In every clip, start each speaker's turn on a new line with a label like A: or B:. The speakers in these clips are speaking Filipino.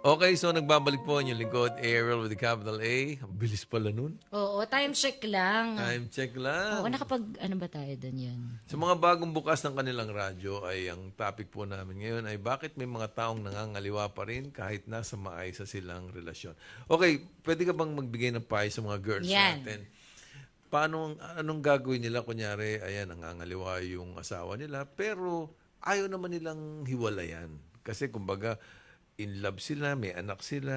A: Okay, so nagbabalik po yung lingkod, Ariel with the capital A. Ang bilis pala nun.
B: Oo, time check lang.
A: Time check lang.
B: Oo, ano ba tayo dun yun?
A: Sa mga bagong bukas ng kanilang radyo ay ang topic po namin ngayon ay bakit may mga taong nangangaliwa pa rin kahit nasa maayos silang relasyon. Okay, pwede ka bang magbigay ng payo sa mga girls natin? Anong gagawin nila? Kunyari, ayan, nangangaliwa yung asawa nila, pero ayaw naman nilang hiwalayan. Kasi kumbaga, in love sila, may anak sila,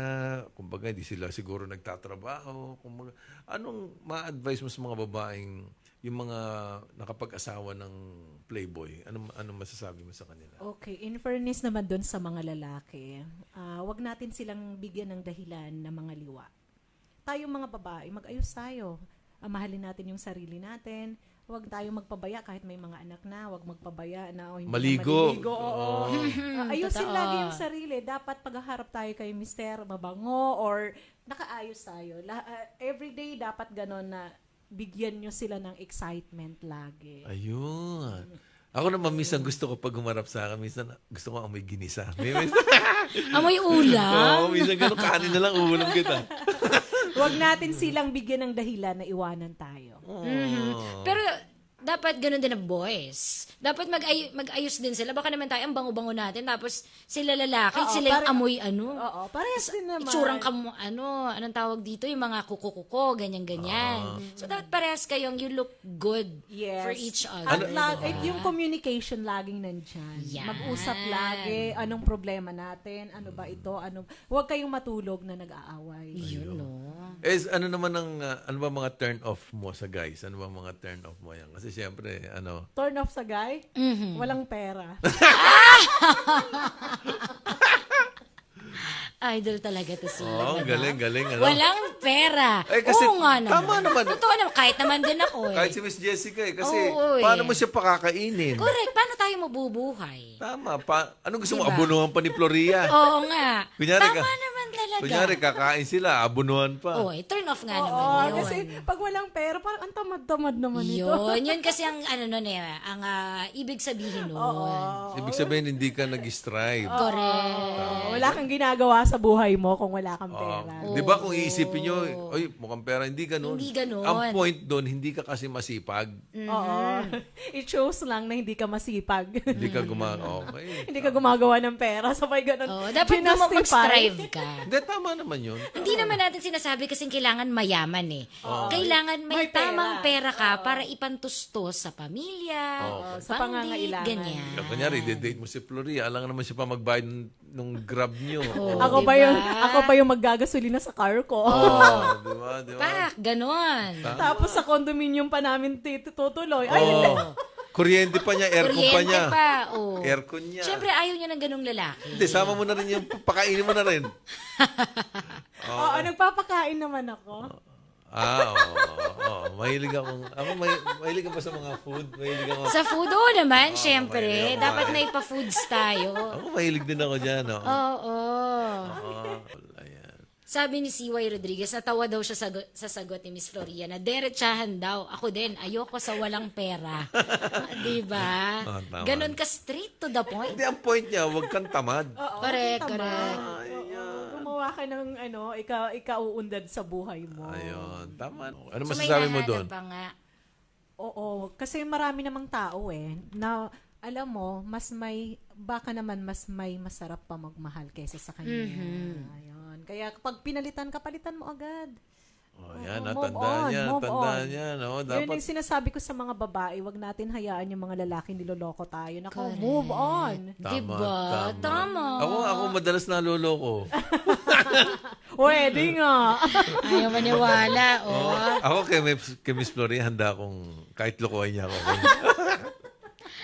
A: kumbaga hindi sila siguro nagtatrabaho. Kumbaga, anong ma-advise mo sa mga babaeng, yung mga nakapag-asawa ng playboy? Anong masasabi mo sa kanila?
C: Okay, in fairness naman doon sa mga lalaki, wag natin silang bigyan ng dahilan na mga liwa. Tayong mga babae, mag-ayos tayo. Mahalin natin yung sarili natin. Huwag tayo magpabaya kahit may mga anak na. Huwag magpabaya na hindi
A: maligo.
C: na maliligo. Oo. Ayusin lagi yung sarili. Dapat paghaharap tayo kay mister, mabango or nakaayos tayo. Everyday dapat ganon na bigyan nyo sila ng excitement lagi.
A: Ayun. Ako naman minsan gusto ko pag humarap sa akin, minsan gusto ko amoy ginisa.
B: Amoy ulam?
A: Oo, minsan ganun, kanin na lang, ulam kita.
C: Huwag natin silang bigyan ng dahilan na iwanan tayo.
B: Pero dapat ganun din ang boys. Dapat mag-ayos din sila. Baka naman tayo, ang bango-bango natin. Tapos sila lalaki, sila yung amoy
C: Oo, parehas din naman.
B: Itsurang anong tawag dito? Yung mga kuko-kuko, ganyan-ganyan. So dapat parehas kayong you look good for each other.
C: At yung communication laging nandyan.
B: Yan.
C: Mag-usap lagi. Anong problema natin? Ano ba ito? Huwag kayong matulog na nag-aaway.
B: Yun, no?
A: Ano ba mga turn off mo sa guys? Ano ba mga turn off mo yan? Kasi siyempre,
C: Turn off sa guy? Walang pera.
B: Idol talaga to si
A: galing.
B: Walang pera.
A: Kasi,
B: oo nga naman.
A: tama naman.
B: Totoo naman. Kahit naman din ako
A: Kahit si Miss Jessica Kasi,
B: Oo,
A: paano mo siya pakakainin?
B: Correct. Paano tayo mabubuhay?
A: Tama. Anong gusto mo? Abunuhan pa ni Floria?
B: Oo nga.
A: Kunyari
B: Tama naman talaga.
A: Kunyari, kakain sila, abunuhan pa.
B: Oo, turn off nga naman yun.
C: Kasi pag walang pera, parang ang tamad-tamad naman ito.
B: Yun kasi ang ang ibig sabihin nun.
A: Ibig sabihin, hindi ka nag-strive.
B: Correct.
C: Wala kang ginagawa sa buhay mo kung wala kang pera.
A: Di ba kung iisipin nyo, ay, mukhang pera, hindi ganun.
B: Hindi ganun.
A: Ang point doon, hindi ka kasi masipag.
C: Oo. It shows lang na hindi ka masipag.
A: Hindi ka gumagawa. Okay.
C: Hindi ka gumagawa ng pera. Sabay ganun.
B: Dapat mag-strive ka.
A: Hindi, tama naman yun.
B: Hindi naman natin sinasabi kasing kailangan mayaman eh. Kailangan may tamang pera ka para ipantustos sa pamilya,
C: sa pangangailangan.
B: Ganyan.
A: Kunyari, date mo si Floria, alam naman siya pa magbayad nung grab nyo.
C: Ako pa yung maggagasolina sa car ko.
A: Di ba?
B: Pak, ganon.
C: Tapos sa condominium pa namin tutuloy.
A: Kuryente pa niya, aircon pa niya.
B: Kuryente pa,
A: Aircon niya.
B: Siyempre, ayaw niya ng ganong lalaki.
A: Hindi, sama mo na rin yung pakainin mo na rin.
C: Nagpapakain naman ako.
A: Mahilig akong... mahilig ka ba sa mga food? Mahilig ako...
B: Sa food, naman, syempre. Dapat may pa-foods tayo.
A: Ako, mahilig din ako dyan,
B: Oo.
A: Ayan.
B: Sabi ni C.Y. Rodriguez, natawa daw siya sa sagot ni Miss Floria na derechahan daw. Ako din, ayoko sa walang pera. Diba? Ganon ka straight to the point.
A: Hindi, ang point niya, huwag kang tamad.
B: Correct.
C: Gumawa ka ng ika-uundad sa buhay mo.
A: Ayun, tama. Ano masasabi mo doon?
B: Pa nga.
C: Oo, kasi marami namang tao na alam mo, baka naman mas may masarap pa magmahal kaysa sa kanya. Ayun. Kaya kapag palitan mo agad.
A: Yan,
C: move
A: tandaan
C: on.
A: yan.
C: Dapat... Yun yung sinasabi ko sa mga babae, wag natin hayaan yung mga lalaki niloloko tayo. Move on.
B: Diba? Tama.
A: Ako madalas naloloko.
C: Pwede nga.
B: Ayaw maniwala.
A: Ako kay Miss Floria, handa akong kahit lokohin niya ako.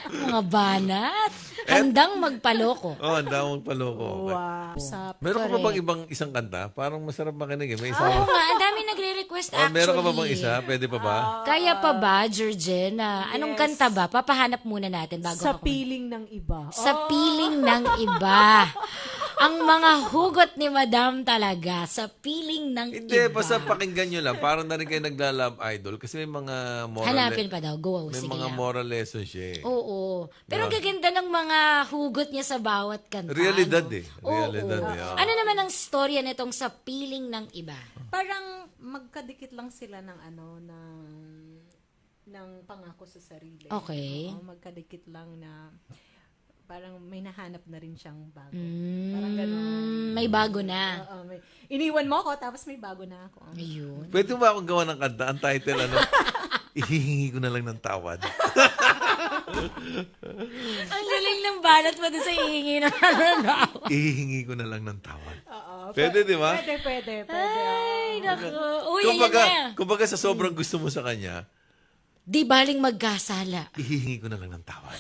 B: Mga banat. Handang magpaloko.
A: Handa akong magpaloko.
C: Wow.
A: Meron ka ba bang isang kanta? Parang masarap makinig. May isa.
B: Oo nga, ang dami nagre-request actually.
A: Meron ka ba bang isa? Pwede pa ba?
B: Kaya pa ba, Georgina? Anong kanta ba? Papahanap muna natin bago
C: Sa piling ng iba.
B: Sa piling ng iba. ang mga hugot ni Madam talaga sa piling ng
A: Hindi,
B: iba.
A: basta pakinggan nyo lang. Parang na rin kayo nagla-love idol kasi may mga moral...
B: Hanapin pa daw. Go,
A: May
B: sige
A: mga
B: lang.
A: moral lessons siya eh.
B: Oo. Pero ang gaganda ng mga hugot niya sa bawat kanta.
A: Realidad
B: no?
A: eh.
B: Oo.
A: Realidad eh.
B: Ano naman ang storya nitong sa piling ng iba?
C: Parang magkadikit lang sila ng ng pangako sa sarili.
B: Okay.
C: Oo, magkadikit lang na parang may nahanap na rin siyang bago.
B: Mm,
C: Parang gano'n.
B: may bago na.
C: Iniwan mo ako, tapos may bago na ako.
B: Ayun.
A: Pwede ba akong gawa ng kanta? Ang title, ihihingi ko na lang ng tawad.
B: Ang galing ng banat mo doon sa hihingi na nalalaw.
A: Ihihingi ko na lang ng tawad.
C: Oo.
A: Pwede, di ba?
C: Pwede.
B: Ay, naku. Uy, ayan na.
A: Kumbaga sa sobrang gusto mo sa kanya,
B: Di baling magkasala.
A: ihihingi ko na lang ng tawad.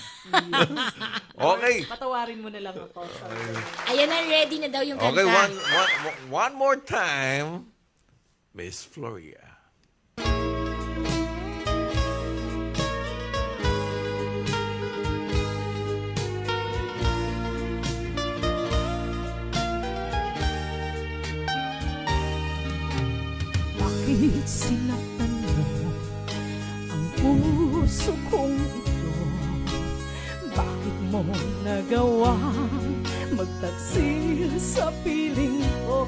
A: Okay.
C: Patawarin mo na lang ako.
B: Ayan na, ready na daw yung kanta.
A: Okay, one more time, Miss Floria.
C: Bakit sinaktan mo ang puso kong ito? Bakit mo nagawang magtaksil sa piling ko?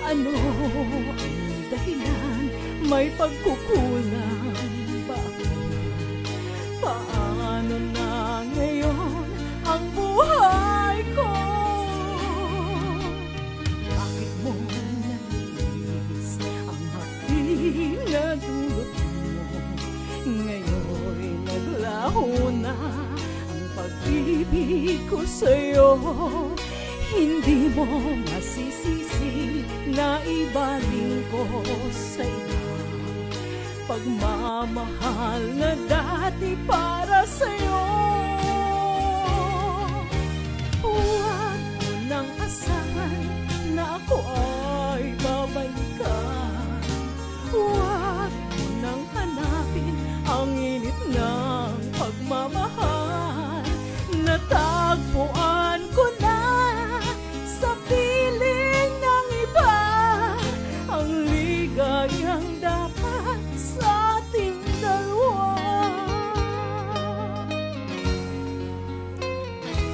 C: Ano ang dahilan? May pagkukulang ba ako? Paano na ngayon ang buhay ko? Bakit mo nalilis ang hapdi na dulot mo? Ngayon'y naglaho na ang pag-ibig ko sa'yo. Hindi mo masisisi na ibaling ko sa iba. Pagmamahal na dati para sa'yo. Huwag mo nang asahan na ako ay babalikan. Huwag mo nang hanapin ang init ng pagmamahal. Natagpuan ko na sa piling ng iba ang ligayang dapat sa ating dalawa.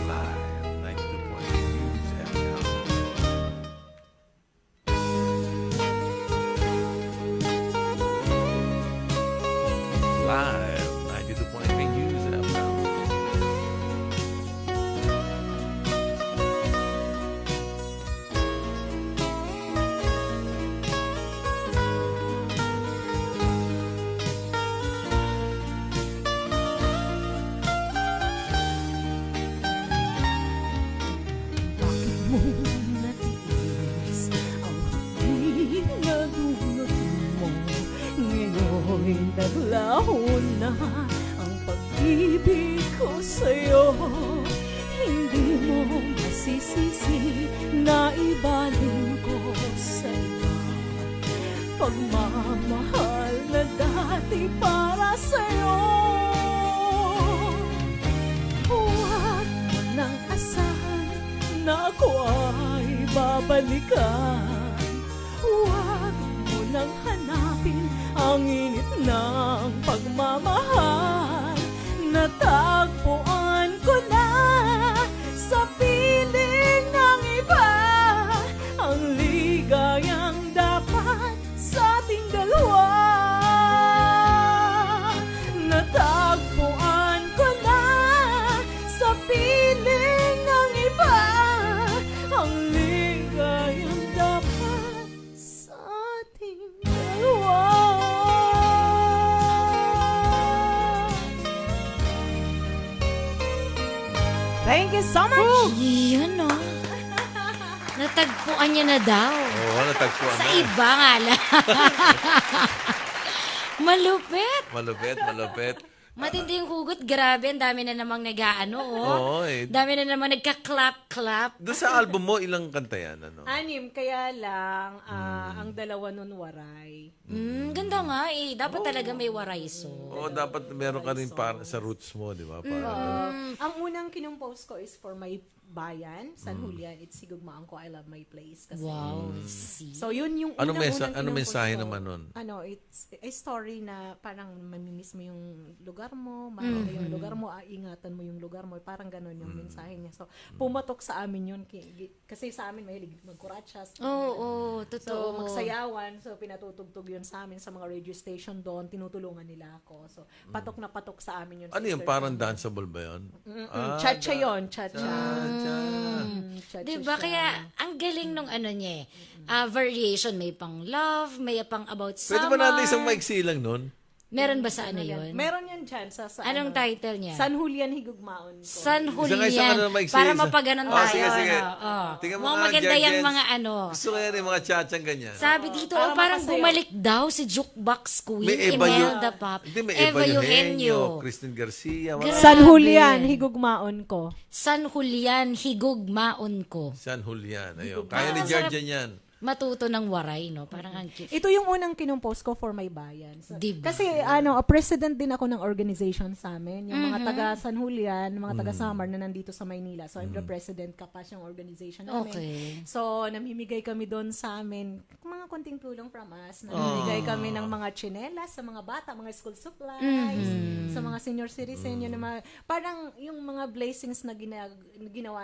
A: Live, 92.8 News FM. Live, 92.8 News FM.
C: Bakit mo natiis ang hapdi na dulot mo? Ngayon'y naglaho na ang pag-ibig ko sa'yo. Hindi mo masisisi na ibaling ko sa iba. Pagmamahal na dati para sa'yo. Huwag mo nang asahan na ako ay babalikan. Huwag mo nang hanapin ang init ng pagmamahal. Natagpuan ko na sa piling ng iba ang ligayang dapat sa ating dalawa. Natagpuan ko na sa piling ng iba ang ligayang dapat sa ating dalawa. Thank you so much!
B: Yun, no? Natagpuan niya na daw.
A: Oo, natagpuan
B: Sa
A: na.
B: iba nga lang. Malupit.
A: Malupit.
B: Matindi yung hugot. Grabe, ang dami na namang nag-aano, oh.
A: Oo, eh.
B: Dami na namang nagka-clap-clap.
A: Doon sa album mo, ilang kanta yan? Ano?
C: 6, kaya lang ang dalawa nun waray.
B: Ganda nga eh. Dapat talaga may warayso.
A: Oo, dapat meron ka rin para sa roots mo, di ba? Para,
C: Ang unang kinompose ko is for my bayan, San Julian, it's Higugmaan Ko, I Love My Place. Kasi,
B: Wow. See?
C: So, yun yung
A: Ano
C: unang-unang
A: ano
C: kinumpos
A: mensahe
C: ko.
A: naman nun?
C: It's a story na parang mamimiss mo yung lugar mo, mahal mo yung lugar mo, ingatan mo yung lugar mo. Parang ganun yung mensahe niya. So, pumatok sa amin yun. Kasi sa amin, mahilig magkuratsas.
B: Oo,
C: So,
B: totoo.
C: magsayawan. So, pinatutugtog yun sa amin sa mga radio station doon. Tinutulungan nila ako. So, patok na patok sa amin yun.
A: Ano yung parang danceable ba yun?
C: Cha-cha yun. Cha-cha. Cha-cha
B: Diba?
C: siya.
B: Kaya, ang galing nung ano niya variation. May pang love, may pang about
A: Pwede
B: summer.
A: ba natin isang maiksi lang nun?
B: Meron ba sa ano yun?
C: Meron yan dyan. Sa
B: Anong title niya?
C: San Julian Higugmaon ko.
B: San
A: Isa
B: Julian.
A: na maiksi.
B: Para mapaganon tayo.
A: Sige, sige.
B: Ano?
A: Tingnan mo
B: Mga
A: nga,
B: maganda yung
A: Jergens.
B: mga ano.
A: Gusto ko yan yung mga tsatsang ganyan.
B: Sabi dito,
C: para
B: parang
C: mapasayaw.
B: bumalik daw si Jukebox Queen,
A: May Eva
B: Imelda Pop,
A: Hindi, may
B: Eva Eugenio,
A: Christine Garcia,
B: Grabe.
C: San Julian Higugmaon ko.
B: San Julian, Higugmaon ko.
A: San Julian. Ayun. Kaya ni Georgian yan.
B: Matuto ng waray, no? Parang ang cute.
C: Ito yung unang kinumpos ko for my bayan. So,
B: Diba?
C: Kasi a president din ako ng organization sa amin. Yung mga taga San Julian, mga taga Samar na nandito sa Maynila. So I'm the president kapas yung organization namin.
B: Okay.
C: So namimigay kami doon sa amin mga konting tulong from us. Namimigay kami ng mga tsinelas sa mga bata, mga school supplies, sa mga senior citizen. Yun, mga, parang yung mga blessings na ginawa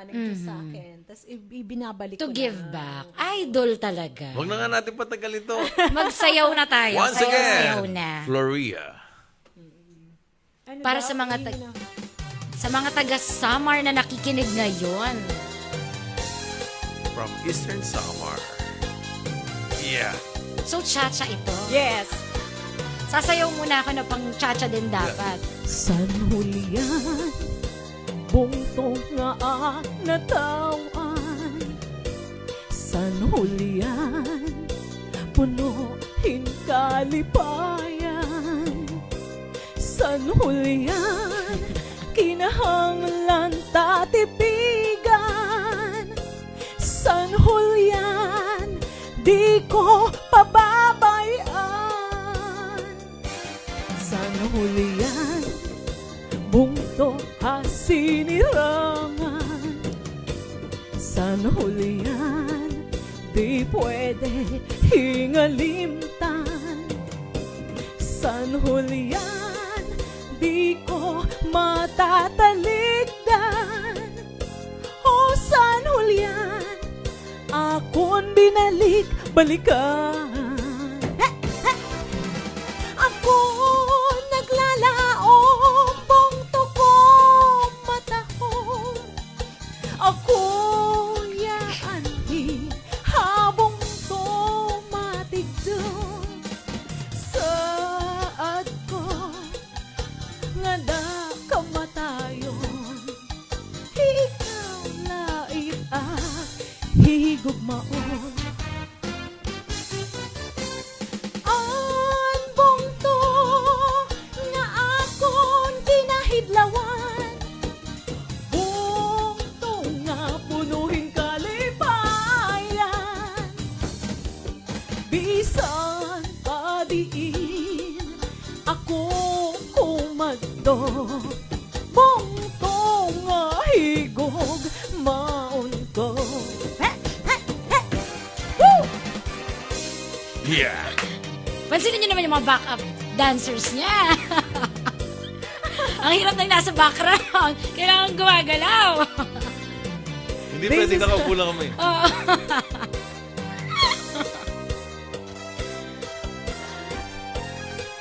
C: ng Diyos sa akin. Tapos ibinabalik
B: To
C: ko
B: give
C: na.
B: back. Idol talaga.
A: Huwag na nga natin patagal ito.
B: Magsayaw na tayo.
A: Once
B: Sayaw
A: again,
B: na.
A: Floria.
C: Ano
B: Para
C: daw?
B: sa mga
C: Hindi na.
B: Sa mga taga Samar na nakikinig ngayon.
A: From Eastern Samar. Yeah.
B: So, cha-cha ito.
C: Yes.
B: Sasayaw muna ako na pang cha-cha din dapat.
C: San Julian, bungtong nga natawan. San Julian, punuhin kalipayan. San Julian, kinahanglan tatipigan. San Julian, di ko pababayaan. San Julian, bungto hasinirangan. San Julian, di pwede hingalimtan. San Julian, di ko matatalikdan. O San Julian, akon binalik-balikan. Ako naglalaong bongto ko matahong. Ako yaanhi habong tumatigdong. Saad ko nga da kamatayon. Ikaw lait higugmaon. An bongto nga akon kinahidlawan. Bongto nga punuhin kalipayan. Bisan padiin ako kumadto. Bongto nga higog maon ko. Woo!
A: Yeah.
B: Pansinin niyo naman yung mga backup dancers niya. Ang hirap na yung nasa background. Kailangan gumagalaw.
A: Hindi pwede nakaupo lang kami.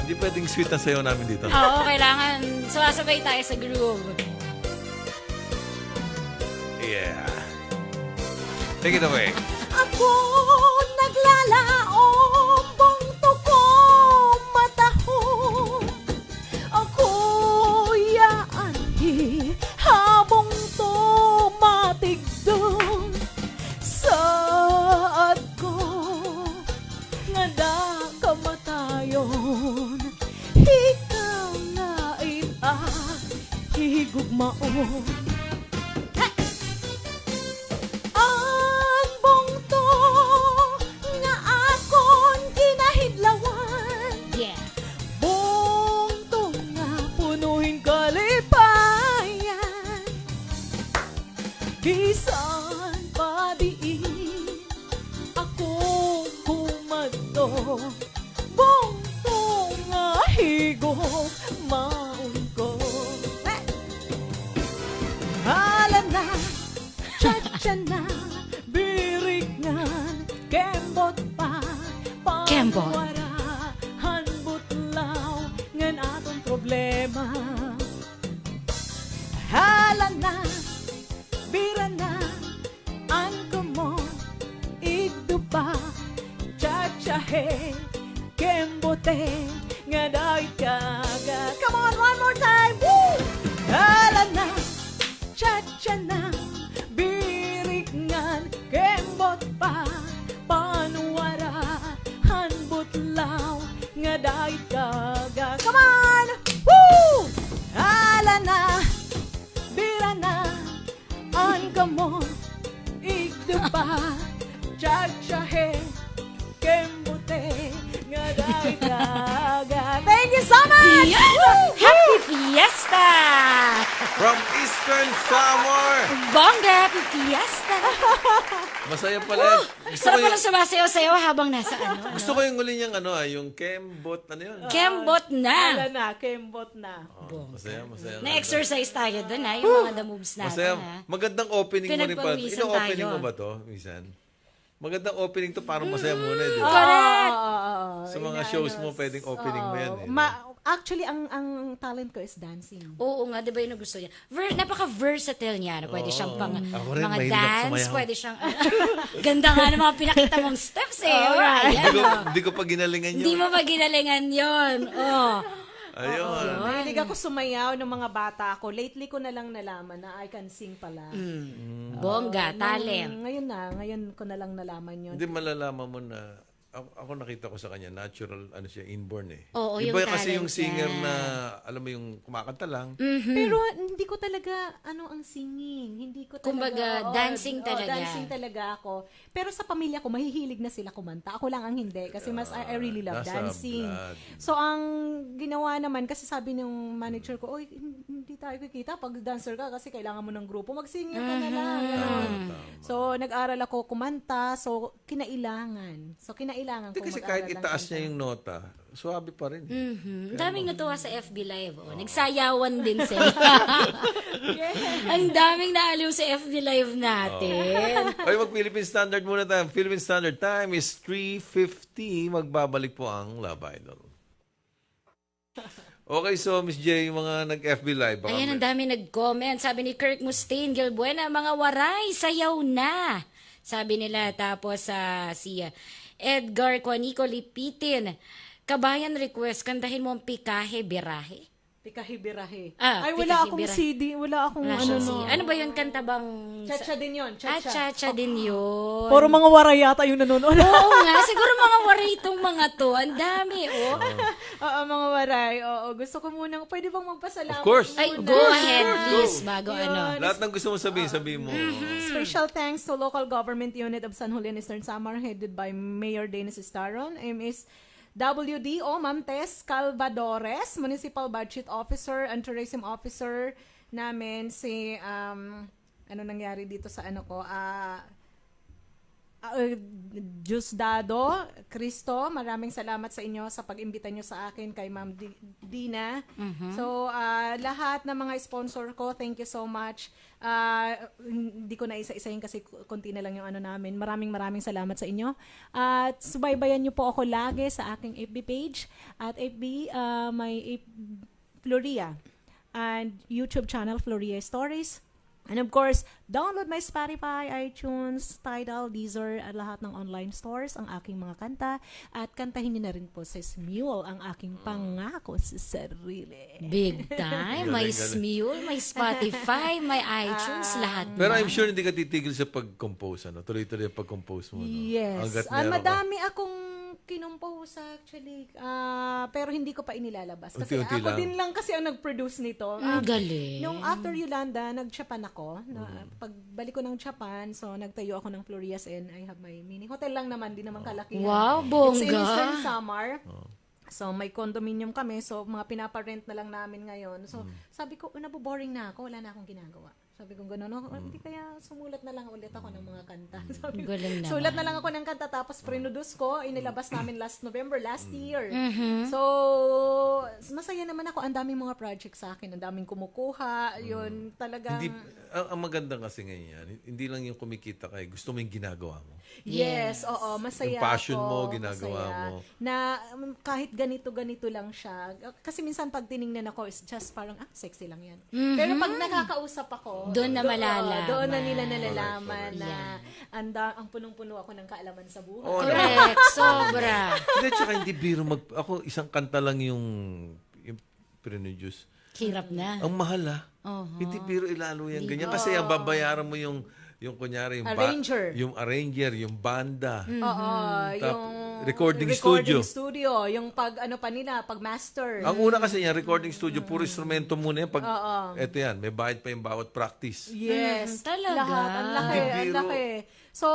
A: Hindi pwedeng sweet na sayo namin dito.
B: Oo, kailangan sumasabay tayo sa groove.
A: Yeah. Take it away.
C: Ako naglalaong bongto ko matahong. Ako yaanhi habong tumatigdong. Saad ko nga da kamatayon. Ikaw na higugmaon. Ang bongto he, kembote, nga dahil kaga. Come on, one more time! Woo! Ala na, cha-cha na, birikngan, kembot pa, panuwara, hanbutlaw, nga dahil kaga. Come on! Woo! Ala na, bira na, an kamon, igdupa, cha-cha-he, kembote, nga dahil kaga. Thank you so much!
B: Yes! Happy Fiesta!
A: From Eastern Samar.
B: Bongga, Happy Fiesta!
A: Masaya pala.
B: Sarap pala sumasayaw-sayaw habang nasa
A: Gusto ko yung uli niyang yung Kembot, ano yun?
B: Kembot na.
C: Ala na, kembot na.
A: Masaya.
B: Na-exercise tayo doon yung mga the moves natin.
A: Masaya.
B: ha.
A: Magandang opening mo rin pala.
B: Pinagpawisan
A: Ino-opening
B: tayo.
A: mo ba to, Misan? Magandang opening to, parang masaya muna, di ba?
B: Correct!
A: Sa mga shows mo, pwedeng opening mo yan.
C: Actually, ang talent ko is dancing.
B: Oo nga, di ba yun ang gusto niya? Napaka-versatile niya. Pwede siyang pang
A: Ako rin,
B: mga
A: mahilig ako
B: dance,
A: sumayaw.
B: pwede siyang... Ganda nga ng mga pinakita mong steps eh.
C: Alright.
B: Ayan.
A: Hindi ko pa ginalingan yun.
B: Hindi mo maginalingan yun. Oh.
A: Ayun.
C: Mahilig ako sumayaw ng mga bata ako. Lately ko na lang nalaman na I can sing pala.
B: Bongga, talent.
C: Ngayon ko na lang nalaman yun.
A: Hindi malalaman mo na ako nakita ko sa kanya, natural, inborn eh.
B: Oo,
A: Iba
B: yung
A: kasi
B: talent
A: yung singer
B: niya.
A: na, alam mo yung kumakanta lang.
C: Pero hindi ko talaga ang singing. Hindi ko talaga.
B: Kumbaga, dancing talaga.
C: Dancing talaga ako. Pero sa pamilya ko, mahihilig na sila kumanta. Ako lang ang hindi. Kasi I really love
A: nasa
C: dancing.
A: blood.
C: So, ang ginawa naman, kasi sabi ng manager ko, oy, hindi tayo kikita pag dancer ka kasi kailangan mo ng grupo. Mag-singing ka na lang. Ganun. So, nag-aral ako kumanta. So, kinailangan.
A: Hindi kasi kahit itaas niya yung nota, suwabe pa rin.
B: Ang daming natuwa sa FB Live. Oh. Nagsayawan din sila. Ang daming naaliw sa FB Live natin.
A: Okay, mag-Philippine Standard muna tayo. Philippine Standard Time is 3:50. Magbabalik po ang Love Idol. Okay, so Miss J, yung mga nag-FB Live. baka
B: Ayan,
A: may-
B: ang dami nag-comment. Sabi ni Kirk Mustain, Gilbuena, mga waray, sayaw na. Sabi nila, tapos si Edgar Quanico Lipitin, kabayan request, kantahin mo ang Pikahe Birahe.
C: Pikahibirahe.
B: Ah,
C: Ay, wala akong
B: Pikahibirahe.
C: CD. Wala akong
B: Wala
C: ano
B: siyang
C: no.
B: Ano ba yun? Kanta bang...
C: Chacha din yun.
B: Chacha din yun.
C: Puro mga waray yata yung nanonood.
B: Oo nga, siguro mga waray itong mga to. Ang dami, oh.
C: Oo, mga waray. Oo, gusto ko munang, pwede bang magpasalamat?
A: Of course.
B: Ay,
C: muna?
B: go ahead, please, bago ano.
A: Lahat ng gusto mo sabihin, sabihin mo.
C: Special thanks to local government unit of San Julian Eastern Samar headed by Mayor Dennis Estaron, Ms. WDO Ma'am Tess Calvadores, Municipal Budget Officer and Tourism Officer namin si ano nangyari dito sa ano ko Diosdado Cristo, maraming salamat sa inyo sa pag-imbita nyo sa akin kay Ma'am Dina. So, lahat ng mga sponsor ko, thank you so much. Hindi ko na isa-isahin kasi konti na lang yung ano namin. Maraming salamat sa inyo. At subaybayan nyo po ako lagi sa aking FB page. At FB, may Floria. And YouTube channel, Floria Stories. And of course, download my Spotify, iTunes, Tidal, Deezer, at lahat ng online stores ang aking mga kanta. At kantahin niyo na rin po sa Smule ang aking pangako sa sarili.
B: Big time. May
A: Galing.
B: Smule, may Spotify, may iTunes, lahat
A: Pero
B: na.
A: I'm sure hindi ka titigil sa pag-compose. Tuloy-tuloy ang pag-compose mo. No?
C: Yes.
A: Hanggat meron ka.
C: Madami akong kinumpose actually. Pero hindi ko pa inilalabas. Kasi
A: Unti-unti
C: ako
A: lang.
C: din lang kasi ang nag-produce nito.
B: Ang galing.
C: Nung after Yolanda, nag-Japan ako. Pagbalik ko ng Japan, so nagtayo ako ng Florias and I have my mini hotel lang naman, di naman kalaki.
B: Wow,
C: It's in
B: bongga.
C: Eastern Samar. So, may condominium kami. So, mga pinaparent na lang namin ngayon. So, sabi ko, naboboring na ako. Wala na akong ginagawa. Sabi ko, gano'n, hindi kaya sumulat na lang ulit ako ng mga kanta. Sabi ko,
B: Galing naman.
C: sulat na lang ako ng kanta. Tapos, produce ko. Inilabas namin last November, last year. So, masaya naman ako. Ang daming mga projects sa akin. Ang daming kumukuha. Yun, talagang...
A: Hindi, ang maganda kasi ngayon yan, hindi lang yung kumikita ka, gusto mo yung ginagawa mo.
C: Yes, oo, masaya
A: Yung passion
C: ako,
A: mo, ginagawa
C: masaya.
A: mo.
C: Na kahit ganito lang siya. Kasi minsan pag tiningnan ako, is just parang, sexy lang yan. Pero pag nakakausap ako,
B: Doon na malalaman.
C: Doon na nila nalalaman na ang punong-puno ako ng kaalaman sa buhay.
B: Correct. Sobra.
A: Hindi, tsaka hindi biro ako isang kanta lang yung produce.
B: Hirap na.
A: Ang mahal Hindi biro ilalo yan. Ganyan kasi ang babayaran mo yung kunyari yung
C: Arranger.
A: yung arranger, yung banda.
C: Oo, yung
A: recording
C: studio, yung pag master.
A: Ang una kasi yan, recording studio, puro instrumento muna yan. Eto yan, may bayad pa yung bawat practice.
C: Yes.
B: Talaga.
C: Lahat. Ang laki,
A: Hindi
C: ang
A: biro.
C: laki. So,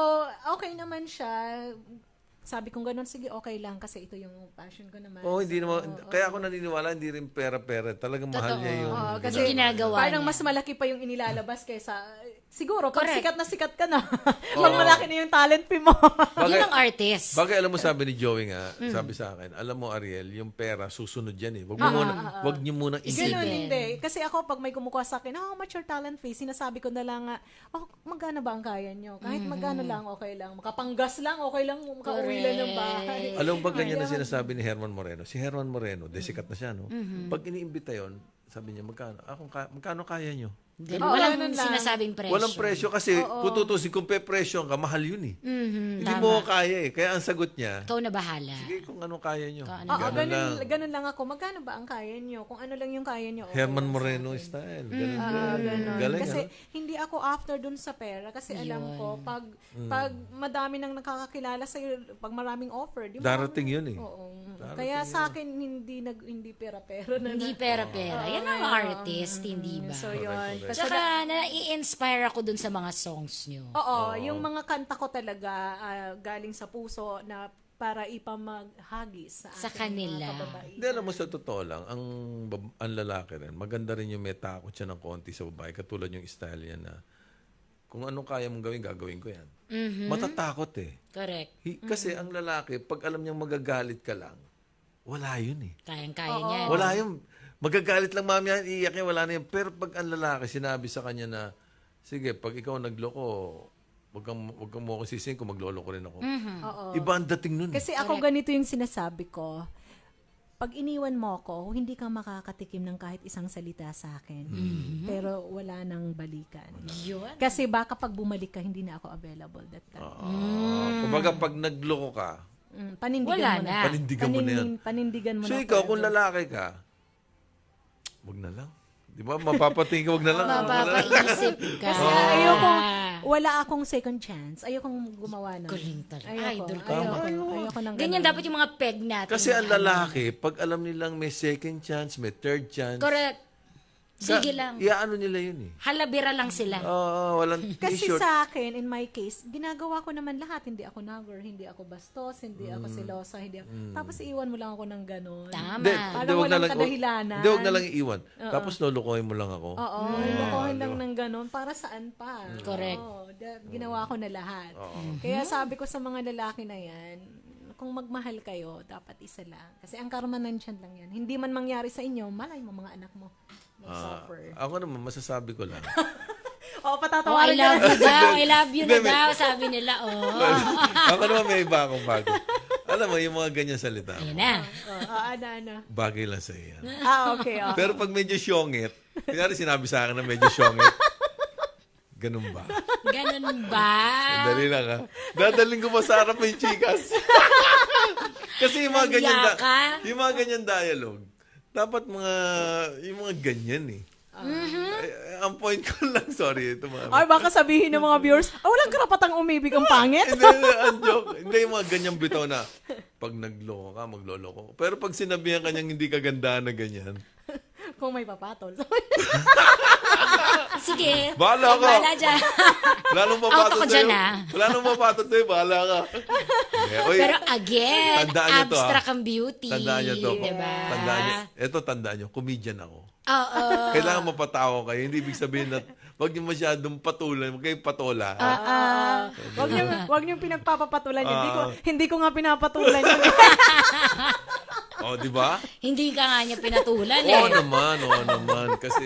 C: okay naman siya. Sabi kong ganun, sige, okay lang kasi ito yung passion ko naman.
A: Hindi naman. Kaya ako naniniwala, hindi rin pera-pera. Talagang mahal niya yung...
C: Kasi
B: Yung ginagawa
C: parang
B: niya.
C: mas malaki pa yung inilalabas kaysa... Siguro, pag
B: Correct.
C: sikat na sikat ka na, pag malaki na yung talent fee mo.
B: Yun ang artist.
A: Bagay, alam mo, sabi ni Joey nga, sabi sa akin, alam mo, Ariel, yung pera, susunod yan eh. Wag niyo munang
C: Ganun,
A: isipin.
C: hindi. Kasi ako, pag may kumukuha sa akin, how much your talent fee? Sinasabi ko na lang, magkano ba ang kaya nyo? Kahit magkano lang, okay lang. Makapanggas lang, okay lang. Makauwi lang ng bahay.
A: Alam mo ba ganyan na sinasabi ni Herman Moreno? Si Herman Moreno, sikat na siya, no? Pag iniimbita yon, sabi niya, magkano kaya nyo?
B: Walang
C: ganun lang.
B: sinasabing presyo.
A: Walang presyo kasi kung tutusin, kung pe-presyo ka, mahal yun eh. Hindi mo kaya eh. Kaya ang sagot niya,
B: Ikaw na bahala.
A: sige kung ano kaya nyo.
C: Ganun lang ako. Magkano ba ang kaya nyo? Kung ano lang yung kaya nyo. Okay
A: Herman
C: lang sa
A: Moreno
C: akin.
A: style. Ganun.
C: Ganun.
A: Galing,
C: Kasi
A: ano?
C: hindi ako after dun sa pera kasi alam ko pag madami nang nakakakilala sa pag maraming offer, di mo
A: Darating yun eh.
C: Oo. Kaya sa akin hindi pera-pera na.
B: Hindi pera-pera. Yan ang artist, hindi ba?
C: So yun. Kasi
B: Tsaka nai-inspire ako dun sa mga songs nyo.
C: oo, yung mga kanta ko talaga galing sa puso na para ipamaghagis
B: Sa
C: ating
B: kanila.
C: mga kababaihan.
A: Hindi, alam mo, sa totoo lang, ang lalaki rin, maganda rin yung may takot siya ng konti sa babae. Katulad yung style niya na, kung anong kaya mong gawin, gagawin ko yan. Matatakot eh.
B: Correct.
A: Kasi ang lalaki, pag alam niyang magagalit ka lang, wala yun eh.
B: Kayang-kaya niya.
A: Wala yun. Magagalit lang mami yan, iiyak yan, wala na yun. Pero pag ang lalaki, sinabi sa kanya na, sige, pag ikaw nagloko, wag kang mo ako sisihin kung magloloko rin ako.
C: Oo.
A: Iba ang dating nun.
C: Kasi ako ganito yung sinasabi ko. Pag iniwan mo ako, hindi ka makakatikim ng kahit isang salita sa akin. Pero wala nang balikan.
B: Yun.
C: Kasi baka pag bumalik ka, hindi na ako available that time.
A: Kumbaga, pag nagloko ka,
C: Panindigan
B: Wala
C: mo na.
B: na.
A: panindigan mo na yan.
C: Panindigan mo
A: So
C: na.
A: ikaw,
C: forever.
A: kung lalaki ka, wag na lang. Di ba? Mapapatingin ka, wag na lang.
B: Mapapaisip ka.
C: Kasi ayokong, wala akong second chance. Ayokong gumawa ng.
B: Galing talaga.
C: Ayoko.
B: Idol ko.
C: Ayoko ng
B: Ganyan
C: ganun.
B: dapat yung mga peg natin.
A: Kasi ang lalaki, pag alam nilang may second chance, may third chance,
B: Correct. Sige lang.
A: iaano nila yun eh.
B: Halabira lang sila.
A: Walang
C: Kasi
A: t-shirt.
C: sa akin, in my case, ginagawa ko naman lahat. Hindi ako nagger, hindi ako bastos, hindi ako silosa, hindi ako... Tapos iiwan mo lang ako ng gano'n.
B: Tama.
C: Parang
A: wag
C: walang
A: lang-
C: kadahilanan.
A: Hindi, wag na lang iiwan. Tapos lulukohin mo lang ako.
C: Oo, lokohin lang ng gano'n. Para saan pa?
B: Correct.
C: Oo, ginawa ko na lahat. Kaya sabi ko sa mga lalaki na yan, kung magmahal kayo, dapat isa lang. Kasi ang karma nandyan lang yan. Hindi man mangyari sa inyo, malay mo mga anak mo. Mag-suffer.
A: Ako naman, masasabi ko lang.
C: Oo,
B: Oh, I
C: patatawarin
B: love
C: ka.
B: you daw. I love you na daw. Sabi nila,
A: Ako naman may iba akong bago. Alam mo, yung mga ganyan salita,
B: Ayan na.
C: Ano.
A: bagay lang sa yan.
C: Okay.
A: Pero pag medyo syongit, kunyari sinabi sa akin na medyo syongit, ganun ba?
B: Ganun ba?
A: Dali lang ha. Dadaling ko pa sa harap yung chikas. Kasi yung mga ganyan,
B: Naiyak ka?
A: yung mga ganyan dialogue, dapat yung mga ganyan eh. Ang point ko lang, sorry, ito mga...
C: Ay, baka sabihin ng mga viewers, walang karapatang umibig ang pangit.
A: Ang joke. Hindi yung mga ganyang bitaw na pag nagloko ka, magloloko. Pero pag sinabihan kanyang hindi kagandaan na ganyan,
C: Kung may papatol.
B: Sige.
A: Bahala ka.
B: Bahala dyan.
A: wala nang
B: Out
A: mapatot
B: ako
A: sa'yo.
B: dyan, ah.
A: Wala nang mapatot sa'yo, bahala ka. Oy,
B: Pero again,
A: tandaan niyo to,
B: abstract ang beauty.
A: tandaan niyo to.
B: Diba?
A: Tandaan niyo. Ito, tandaan niyo. Comedian ako.
B: Oo.
A: Kailangan mapatawa kayo. Hindi ibig sabihin na wag niyo masyadong patulan. Huwag kayong patola.
C: Wag niyo pinagpapapatulan yun. Hindi ko nga pinapatulan yun.
A: Oh, di ba?
B: Hindi ka nga niya pinatulan
A: Oo
B: eh.
A: naman. Kasi,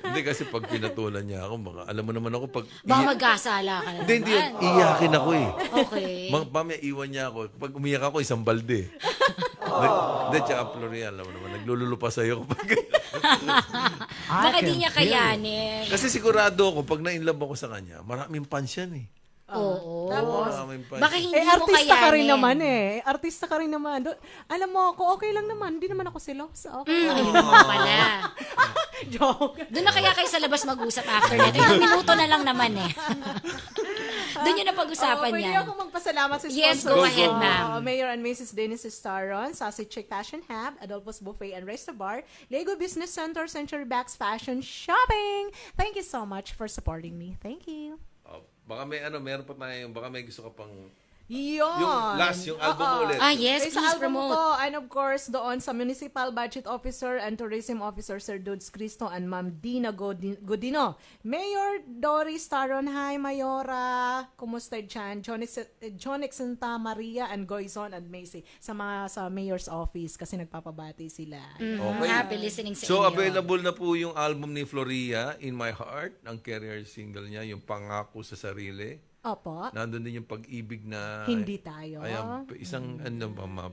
A: hindi kasi pag pinatulan niya ako, alam mo naman ako pag...
B: Baka magkasala ka na
A: Hindi,
B: naman.
A: iyakin ako eh.
B: Okay.
A: Mamaya iwan niya ako. Pag umiyak ako, isang balde. Hindi, tsaka Florian, alam mo naman, naglululo pa sa'yo kapag...
B: Baka di niya kayanin.
A: Kasi sigurado ako, pag na-inlove ako sa kanya, maraming fans yan eh.
B: Oo.
A: Maraming fans.
B: Baka hindi mo
C: artista ka rin
B: kayanin.
C: naman eh. Artista ka rin naman. Alam mo, kung okay lang naman, hindi naman ako selos. Okay.
B: Ayun naman pala.
C: Joke.
B: Doon na kaya kayo sa labas mag-usap after nito. Ilang minuto na lang naman eh. Doon yun na pag-usapan
C: Pwede
B: niya.
C: ako magpasalamat sa
B: Yes,
C: sponsors
B: go ahead,
C: ko.
B: ma'am.
C: Mayor and Mrs. Dennis Staron, Sausage Chick Fashion Hub, Adolfo's Buffet and Resto Bar, Lego Business Center, Century Bags Fashion Shopping. Thank you so much for supporting me. Thank you.
A: Oh, baka may meron pa tayo, baka may gusto ka pang
C: Yun.
A: yung last, yung album mo ulit.
B: Ah, yes,
C: Sa
B: please
C: album
B: promote.
C: ko, and of course, doon sa Municipal Budget Officer and Tourism Officer, Sir Dudes Cristo and Ma'am Dina Godino. Mayor Doris Taron, hi, Mayora. Kumusta dyan? Jonix Santa Maria and Goizon and Macy sa Mayor's Office kasi nagpapabati sila.
A: Okay.
B: Happy listening sa
A: So,
B: inyo.
A: available na po yung album ni Floria, In My Heart, ang career single niya, yung Pangako sa Sarili.
C: Opo.
A: Nandun din yung Pag-ibig na...
C: Hindi tayo.
A: Ayan, isang,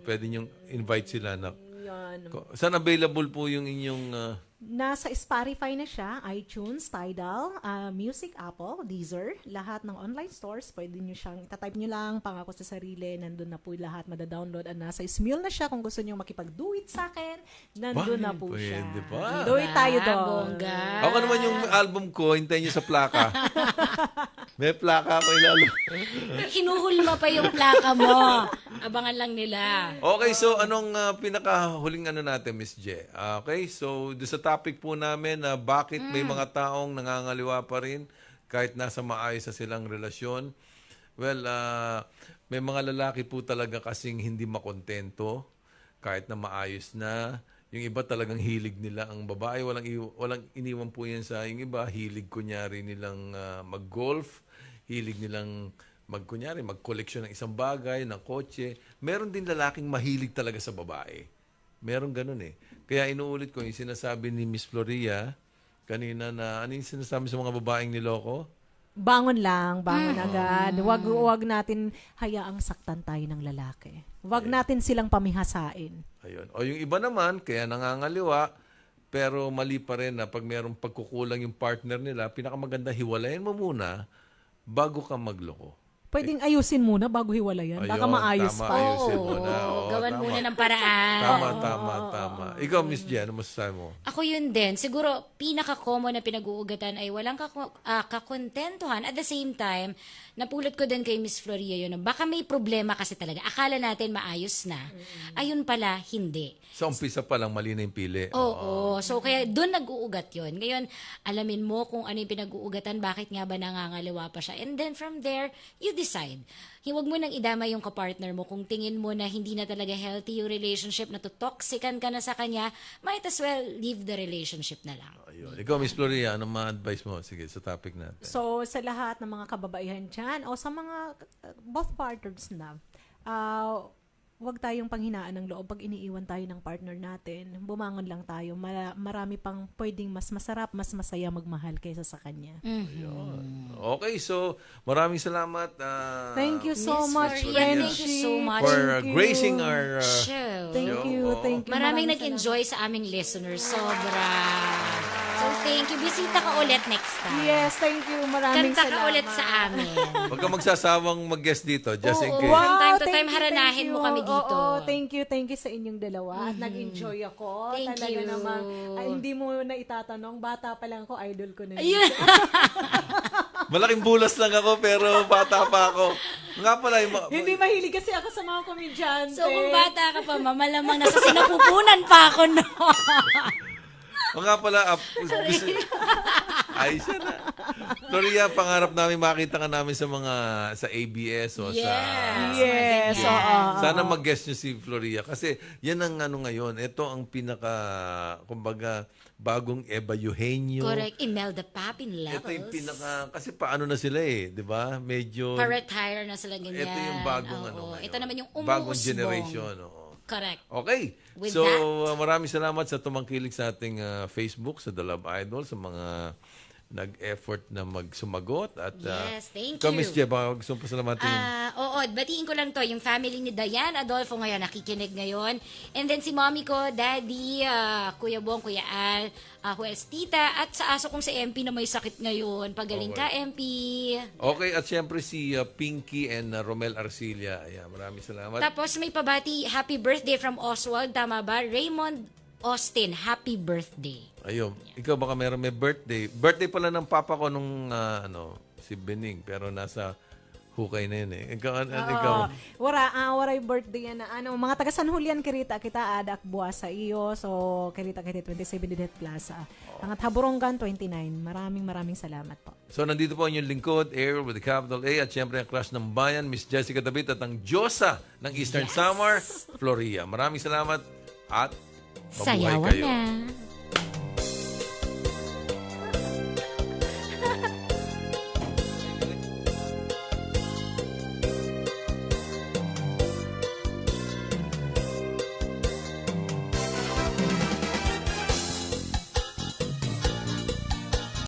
A: pwede niyong invite sila na...
C: Yan.
A: Saan available po yung inyong...
C: Nasa Spotify na siya, iTunes, Tidal, Music, Apple, Deezer, lahat ng online stores, pwede nyo siyang, itatype nyo lang, Pangako sa Sarili, nandun na po lahat, madadownload, at nasa Smule na siya, kung gusto nyo makipag-do-it sa akin, nandun na po siya.
A: Pwede ba?
C: Do-it tayo doon.
B: Bongga.
A: Ako naman yung album ko, hintayin niyo sa plaka. May plaka ako ilalo.
B: Hinuhulma pa yung plaka mo. Abangan lang nila.
A: Okay, so anong pinakahuling natin, Miss J? Okay, so doon sa topic po namin na bakit may mga taong nangangaliwa pa rin kahit nasa maayos na silang relasyon. Well, may mga lalaki po talaga kasing hindi makontento kahit na maayos na. Yung iba talagang hilig nila ang babae. Walang iniwan po yan sa yung iba. Hilig kunyari nilang mag-golf. Hilig nilang mag-collection ng isang bagay, ng kotse. Meron din lalaking mahilig talaga sa babae. Meron ganun eh. Kaya inuulit ko yung sinasabi ni Miss Floria kanina na ano yung sinasabi sa mga babaeng niloko?
C: Bangon lang, bangon agad. Wag natin hayaang saktan tayo ng lalaki. Wag natin silang pamihasain.
A: Ayun. O yung iba naman, kaya nangangaliwa, pero mali pa rin na pag mayroong pagkukulang yung partner nila, pinakamaganda hiwalayan mo muna bago ka magloko.
C: Pwedeng ayusin muna bago hiwalayan. Baka
A: Ayun,
C: maayos
A: tama,
C: pa.
A: ayusin mo na.
B: Oo,
A: Oo,
B: gawan
A: tama.
B: muna ng paraan.
A: Tama. Ikaw, Miss Jen, ano masasabi mo?
B: Ako yun din. Siguro, pinaka-common na pinag-uugatan ay walang kakontentuhan. At the same time, napulot ko din kay Miss Floria yun. Baka may problema kasi talaga. Akala natin maayos na. Ayun pala, hindi.
A: Sa umpisa pa lang, mali na yung pili.
B: Oo. So, kaya doon nag-uugat yun. Ngayon, alamin mo kung ano yung pinag-uugatan, bakit nga ba nangangaliwa pa siya. And then from there, you decide. Huwag mo nang idama yung kapartner mo. Kung tingin mo na hindi na talaga healthy yung relationship, na toxican ka na sa kanya, might as well leave the relationship na lang.
A: Ayun. Ikaw, Miss Floria, anong ma-advise mo? Sige, sa topic natin.
C: So, sa lahat ng mga kababaihan dyan, o sa mga both partners na, wag tayong panghinaan ng loob pag iniiwan tayo ng partner natin. Bumangon lang tayo. Marami pang pwedeng mas masarap, mas masaya magmahal kaysa sa kanya.
A: Ayun. Okay, so maraming salamat.
C: Thank you so
B: Miss
C: much,
B: Floria,
C: Frenchie.
B: thank you so much.
A: For
C: Thank you.
A: gracing our...
B: Show.
C: Thank you,
A: Oo.
C: thank you.
B: Maraming
C: Maraming
B: nag-enjoy sa aming listeners. Sobra. So, thank you. Bisita ka ulit next time.
C: Yes, thank you. Maraming
B: Kanta
C: salamat.
B: ka ulit sa amin.
A: Huwag ka magsasawang mag-guest dito, just in
B: Oo.
A: case.
B: From time to
C: thank
B: time,
C: you,
B: haranahin
C: thank
B: mo
C: you.
B: kami dito.
C: Oo, thank you sa inyong dalawa. At nag-enjoy ako.
B: Thank
C: Talaga
B: you.
C: namang, hindi mo na itatanong, bata pa lang ako, idol ko na yun.
B: Ayun.
A: Malaking bulas lang ako, pero bata pa ako. Nga pala,
C: Hindi mahilig kasi ako sa mga komedyante.
B: So, kung bata ka pa, malamang nasa sinapupunan pa ako, no?
A: o nga pala, ay, siya na. Floria, pangarap namin makita ka namin sa ABS o sa...
C: Yes,
B: Mga ganyan.
C: oo.
A: Sana mag-guest nyo si Floria. Kasi yan ang ano ngayon. Ito ang pinaka, kumbaga, bagong Eva Eugenio.
B: Correct. Imelda Papin levels.
A: Ito yung pinaka, kasi paano na sila eh, di ba? Medyo...
B: Pa-retire na sila ganyan.
A: Ito yung bagong
B: Oo.
A: ano ngayon.
B: Ito naman yung
A: Bagong
B: umuusbong.
A: generation. Oo.
B: Correct.
A: Okay.
B: With
A: So,
B: that-
A: maraming salamat sa tumangkilik sa ating Facebook, sa The Love Idol, sa mga nag-effort na magsumagot. At,
B: Yes, thank
A: ikaw,
B: you.
A: Miss Jeb, baka gusto mo pasalamatan yung
B: Oo, batiin ko lang to, yung family ni Diane Adolfo ngayon, nakikinig ngayon. And then si mommy ko, daddy, Kuya Bong, Kuya Al, who else, tita, at sa aso kong si MP na may sakit ngayon. Pagaling ka, MP.
A: Okay, at syempre si Pinky and Romel Arcilla. Ayan, maraming salamat.
B: Tapos may pabati, happy birthday from Oswald, tama ba? Raymond Austin, happy birthday.
A: Ayun, ikaw baka meron may birthday. Birthday pala ng papa ko nung si Bening, pero nasa hukay na yun eh. Ikaw, ikaw.
C: Wara yung birthday yan na mga taga San Julian Kirita kita adak buwa sa iyo. So Kirita 27 Didet Plaza. Ang Haburonggan 29. Maraming salamat po.
A: So nandito po ang inyong lingkod, Air with the capital A, at syempre ang crush ng bayan, Miss Jessica David, at ang Diyosa ng Eastern Samar, Floria. Maraming salamat at mabuhay
B: Sayawan
A: kayo.
B: na.